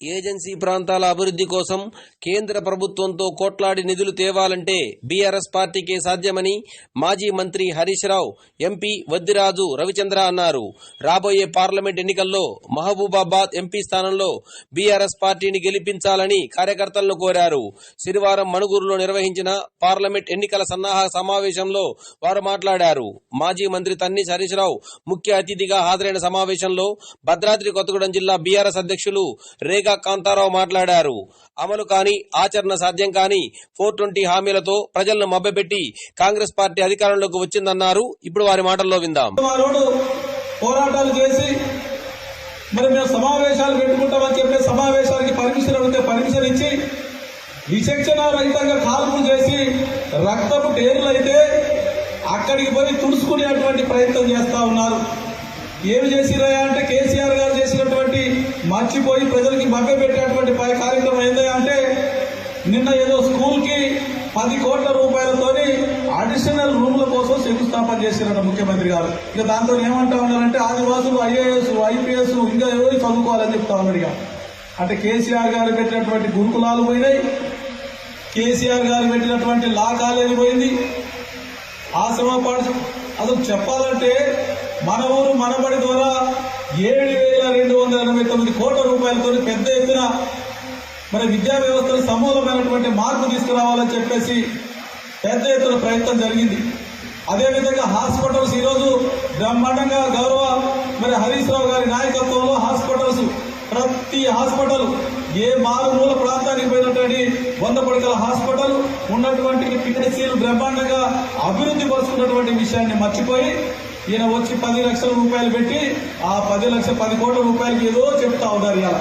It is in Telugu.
ఏజెన్సీ ప్రాంతాల అభివృద్ధి కోసం కేంద్ర ప్రభుత్వంతో కోట్లాది నిధులు తేవాలంటే బీఆర్ఎస్ పార్టీకే సాధ్యమని మాజీ మంత్రి హరీష్ రావు, ఎంపీ వద్దిరాజు రవిచంద్ర అన్నారు. రాబోయే పార్లమెంట్ ఎన్నికల్లో మహబూబాబాద్ ఎంపీ స్థానంలో బీఆర్ఎస్ పార్టీని గెలిపించాలని కార్యకర్తలను కోరారు. శనివారం మణుగూరులో నిర్వహించిన పార్లమెంట్ ఎన్నికల సన్నాహక సమావేశంలో వారు మాట్లాడారు. మాజీ మంత్రి తన్నీస్ హరీష్ రావు ముఖ్య అతిథిగా హాజరైన సమావేశంలో భద్రాద్రి కొత్తగూడెం జిల్లా బీఆర్ఎస్ అధ్యక్షులు రేగా కాంతారావు మాట్లాడారు. అమలు కాని, ఆచరణ సాధ్యం కాని 420 హామీలతో ప్రజలను మభ్యపెట్టి కాంగ్రెస్ పార్టీ అధికారంలోకి వచ్చిందన్నారు. ఇప్పుడు వారి మాటల్లో విందాం. పోరాటాలు చేసి మరి మేము సమావేశాలు పెట్టుకుంటామని చెప్పి సమావేశానికి పర్మిషన్ అడిగితే పర్మిషన్ ఇచ్చి విచక్షణ రహితంగా కాల్పులు చేసి రక్తపు టేర్లైతే అక్కడికి పోయి తుడుచుకునేటువంటి ప్రయత్నం చేస్తా ఉన్నారు. ఏమి చేసిరయా అంటే కేసీఆర్ గారు చేసినటువంటి మర్చిపోయి ప్రజలకి మభ్యపెట్టేటువంటి కార్యక్రమం ఏందా అంటే నిన్న ఏదో స్కూల్ కి 10 కోట్ల రూపాయలతోని అడిషనల్ రూమ్ల కోసం శంకుస్థాపన చేసిరన్న ముఖ్యమంత్రి గారు. ఇక దాంతో ఏమంటా ఉన్నారంటే ఆదివాసులు ఐఏఎస్, ఐపీఎస్ ఇంకా ఎవరు చదువుకోవాలని చెప్తా ఉన్నారు. ఇక అంటే కేసీఆర్ గారు పెట్టినటువంటి గురుకులాలు పోయినాయి, కేసీఆర్ గారు పెట్టినటువంటి లా కాలేజీ పోయింది, ఆశ్రమ పాఠశాల. అసలు చెప్పాలంటే మన ఊరు మనబడి ద్వారా 7,289 కోట్ల రూపాయలతో పెద్ద ఎత్తున మరి విద్యా వ్యవస్థలో సమూలమైనటువంటి మార్పు తీసుకురావాలని చెప్పేసి పెద్ద ఎత్తున ప్రయత్నం జరిగింది. అదేవిధంగా హాస్పిటల్స్ ఈరోజు బ్రహ్మాండంగా గౌరవ మరి హరీష్ రావు గారి నాయకత్వంలో హాస్పిటల్స్, ప్రతి హాస్పిటల్ ఏ మారుమూల ప్రాంతానికి పోయినటువంటి 100 పడకల హాస్పిటల్ ఉన్నటువంటి పిహెచ్సిలు బ్రహ్మాండంగా అభివృద్ధి పరుచుకున్నటువంటి విషయాన్ని మర్చిపోయి ఈయన వచ్చి 10 లక్షల రూపాయలు పెట్టి ఆ 10 కోట్ల రూపాయలకి ఏదో చెప్తా ఉన్నారు. ఇలా